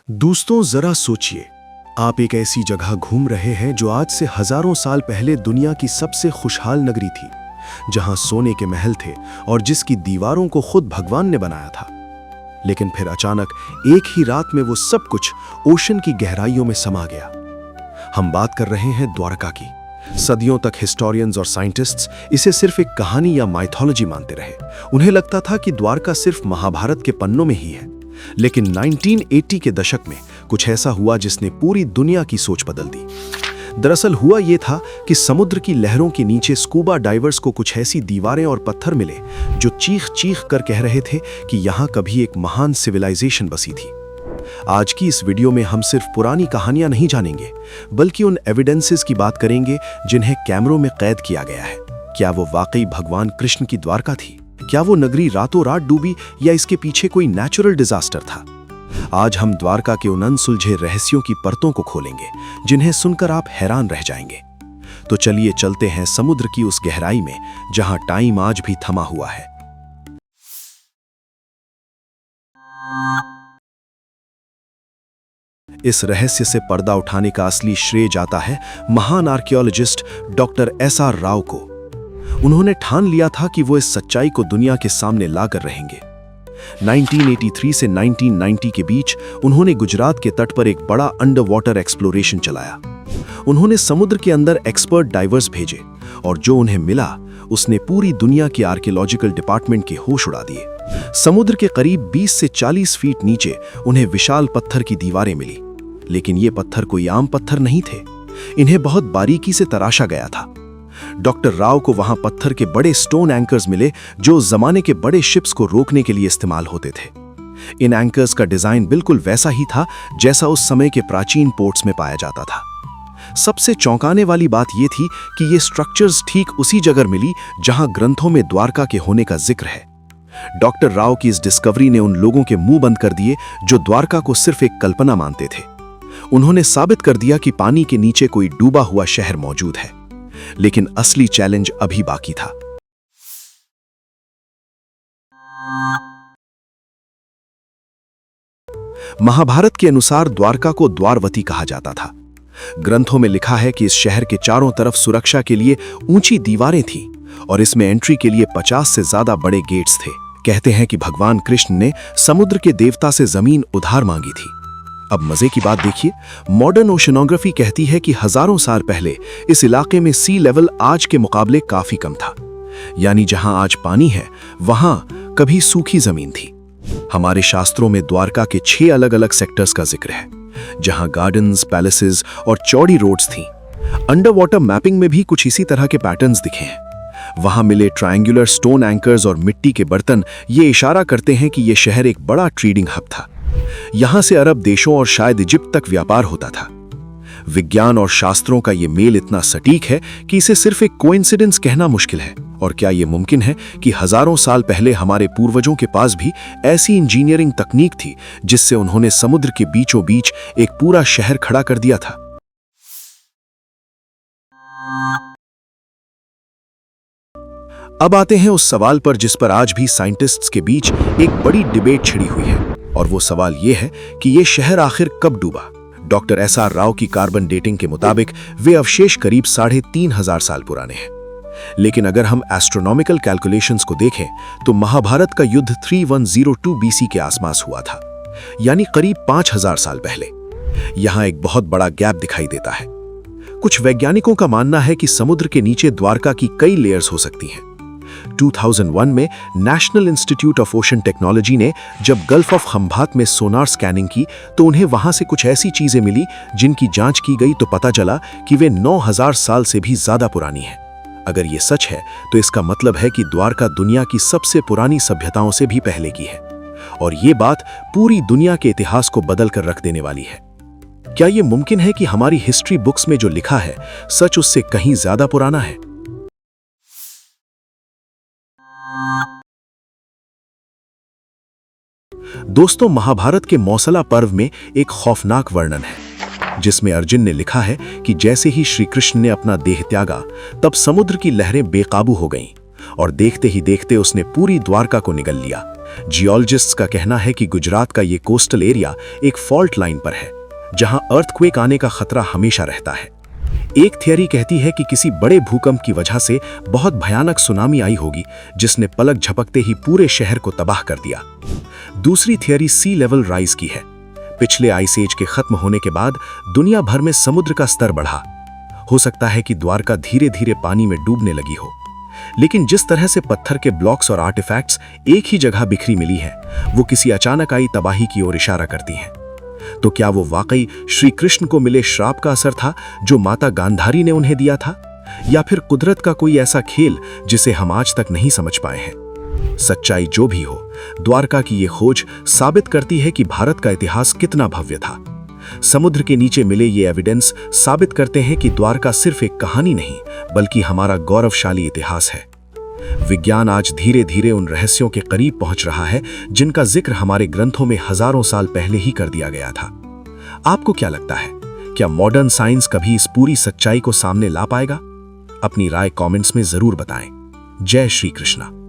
दोस्तों जरा सोचिए, आप एक ऐसी जगह घूम रहे हैं जो आज से हजारों साल पहले दुनिया की सबसे खुशहाल नगरी थी, जहां सोने के महल थे और जिसकी दीवारों को खुद भगवान ने बनाया था। लेकिन फिर अचानक एक ही रात में वो सब कुछ ओशन की गहराइयों में समा गया। हम बात कर रहे हैं द्वारका की। सदियों तक हिस्टोरियंस और साइंटिस्ट्स इसे सिर्फ एक कहानी या माइथोलॉजी मानते रहे। उन्हें लगता था कि द्वारका सिर्फ महाभारत के पन्नों में ही है। लेकिन 1980 के दशक में कुछ ऐसा हुआ जिसने पूरी दुनिया की सोच बदल दी। दरअसल हुआ यह था कि समुद्र की लहरों के नीचे स्कूबा डाइवर्स को कुछ ऐसी दीवारें और पत्थर मिले जो चीख चीख कर कह रहे थे कि यहां कभी एक महान सिविलाइजेशन बसी थी। आज की इस वीडियो में हम सिर्फ पुरानी कहानियां नहीं जानेंगे, बल्कि उन एविडेंसेस की बात करेंगे जिन्हें कैमरों में कैद किया गया है। क्या वो वाकई भगवान कृष्ण की द्वारका थी? क्या वो नगरी रातों रात डूबी या इसके पीछे कोई नेचुरल डिजास्टर था? आज हम द्वारका के उन अनसुलझे रहस्यों की परतों को खोलेंगे जिन्हें सुनकर आप हैरान रह जाएंगे। तो चलिए चलते हैं समुद्र की उस गहराई में जहां टाइम आज भी थमा हुआ है। इस रहस्य से पर्दा उठाने का असली श्रेय जाता है महान आर्कियोलॉजिस्ट डॉक्टर एसआर राव को। उन्होंने ठान लिया था कि वो इस सच्चाई को दुनिया के सामने लाकर रहेंगे। 1983 से 1990 के बीच उन्होंने गुजरात के तट पर एक बड़ा अंडर वाटर एक्सप्लोरेशन चलाया। उन्होंने समुद्र के अंदर एक्सपर्ट डाइवर्स भेजे और जो उन्हें मिला उसने पूरी दुनिया की आर्कियोलॉजिकल डिपार्टमेंट के होश उड़ा दिए। समुद्र के करीब 20 से 40 फीट नीचे उन्हें विशाल पत्थर की दीवारें मिली, लेकिन ये पत्थर कोई आम पत्थर नहीं थे। इन्हें बहुत बारीकी से तराशा गया था। डॉक्टर राव को वहां पत्थर के बड़े स्टोन एंकर्स मिले जो जमाने के बड़े शिप्स को रोकने के लिए इस्तेमाल होते थे। इन एंकर्स का डिजाइन बिल्कुल वैसा ही था जैसा उस समय के प्राचीन पोर्ट्स में पाया जाता था। सबसे चौंकाने वाली बात यह थी कि ये स्ट्रक्चर्स ठीक उसी जगह मिली जहां ग्रंथों में द्वारका के होने का जिक्र है। डॉक्टर राव की इस डिस्कवरी ने उन लोगों के मुंह बंद कर दिए जो द्वारका को सिर्फ एक कल्पना मानते थे। उन्होंने साबित कर दिया कि पानी के नीचे कोई डूबा हुआ शहर मौजूद है। लेकिन असली चैलेंज अभी बाकी था। महाभारत के अनुसार द्वारका को द्वारवती कहा जाता था। ग्रंथों में लिखा है कि इस शहर के चारों तरफ सुरक्षा के लिए ऊंची दीवारें थीं और इसमें एंट्री के लिए 50 से ज्यादा बड़े गेट्स थे। कहते हैं कि भगवान कृष्ण ने समुद्र के देवता से जमीन उधार मांगी थी। अब मजे की बात देखिए, मॉडर्न ओशनोग्राफी कहती है कि हजारों साल पहले इस इलाके में सी लेवल आज के मुकाबले काफी कम था। यानी जहां आज पानी है वहां कभी सूखी जमीन थी। हमारे शास्त्रों में द्वारका के 6 अलग अलग सेक्टर्स का जिक्र है, जहां गार्डन्स, पैलेसेस और चौड़ी रोड्स थीं। अंडर वाटर मैपिंग में भी कुछ इसी तरह के पैटर्न्स दिखे हैं। वहां मिले ट्रायंगुलर स्टोन एंकर्स और मिट्टी के बर्तन ये इशारा करते हैं कि यह शहर एक बड़ा ट्रेडिंग हब था। यहां से अरब देशों और शायद इजिप्ट तक व्यापार होता था। विज्ञान और शास्त्रों का यह मेल इतना सटीक है कि इसे सिर्फ एक कोइंसिडेंस कहना मुश्किल है। और क्या यह मुमकिन है कि हजारों साल पहले हमारे पूर्वजों के पास भी ऐसी इंजीनियरिंग तकनीक थी जिससे उन्होंने समुद्र के बीचों बीच एक पूरा शहर खड़ा कर दिया था? अब आते हैं उस सवाल पर जिस पर आज भी साइंटिस्ट्स के बीच एक बड़ी डिबेट छिड़ी हुई है, और वो सवाल ये है कि ये शहर आखिर कब डूबा। डॉक्टर एसआर राव की कार्बन डेटिंग के मुताबिक वे अवशेष करीब 3500 साल पुराने हैं। लेकिन अगर हम एस्ट्रोनॉमिकल कैलकुलेशंस को देखें तो महाभारत का युद्ध 3102 बीसी के आसपास हुआ था, यानी करीब 5000 साल पहले। यहां एक बहुत बड़ा गैप दिखाई देता है। कुछ वैज्ञानिकों का मानना है कि समुद्र के नीचे द्वारका की कई लेयर्स हो सकती हैं। 2001 में national institute of ocean technology ने जब गल्फ ऑफ खंभात में सोनार स्कैनिंग की तो उन्हें वहां से कुछ ऐसी चीजें मिली जिनकी जांच की गई तो पता चला कि वे 9000 साल से भी ज्यादा पुरानी हैं। अगर ये सच है तो इसका मतलब है कि द्वारका दुनिया की सबसे पुरानी सभ्यताओं से भी पहले की है, और ये बात पूरी दुनिया के इतिहास को बदल कर रख देने वाली है। क्या ये मुमकिन है कि हमारी हिस्ट्री बुक्स में जो लिखा है सच उससे कहीं ज्यादा पुराना है? दोस्तों, महाभारत के मौसला पर्व में एक खौफनाक वर्णन है जिसमें अर्जुन ने लिखा है कि जैसे ही श्री कृष्ण ने अपना देह त्यागा तब समुद्र की लहरें बेकाबू हो गईं और देखते ही देखते उसने पूरी द्वारका को निगल लिया, जियोलॉजिस्ट्स का कहना है कि गुजरात का ये कोस्टल एरिया एक फॉल्ट लाइन पर है, जहां अर्थक्वेक आने का खतरा हमेशा रहता है। एक थियरी कहती है कि किसी बड़े भूकंप की वजह से बहुत भयानक सुनामी आई होगी, जिसने पलक झपकते ही पूरे शहर को तबाह कर दिया। दूसरी थियरी सी लेवल राइज की है। पिछले आइस एज के खत्म होने के बाद दुनिया भर में समुद्र का स्तर बढ़ा। हो सकता है कि द्वारका धीरे धीरे पानी में डूबने लगी हो। लेकिन जिस तरह से पत्थर के ब्लॉक्स और आर्टिफैक्ट्स एक ही जगह बिखरी मिली हैं, वो किसी अचानक आई तबाही की ओर इशारा करती हैं। तो क्या वो वाकई श्री कृष्ण को मिले श्राप का असर था जो माता गांधारी ने उन्हें दिया था, या फिर कुदरत का कोई ऐसा खेल जिसे हम आज तक नहीं समझ पाए हैं? सच्चाई जो भी हो, द्वारका की ये खोज साबित करती है कि भारत का इतिहास कितना भव्य था। समुद्र के नीचे मिले ये एविडेंस साबित करते हैं कि द्वारका सिर्फ एक कहानी नहीं, बल्कि हमारा गौरवशाली इतिहास है। विज्ञान आज धीरे धीरे उन रहस्यों के करीब पहुंच रहा है जिनका जिक्र हमारे ग्रंथों में हजारों साल पहले ही कर दिया गया था। आपको क्या लगता है, क्या मॉडर्न साइंस कभी इस पूरी सच्चाई को सामने ला पाएगा? अपनी राय कमेंट्स में जरूर बताएं। जय श्री कृष्णा।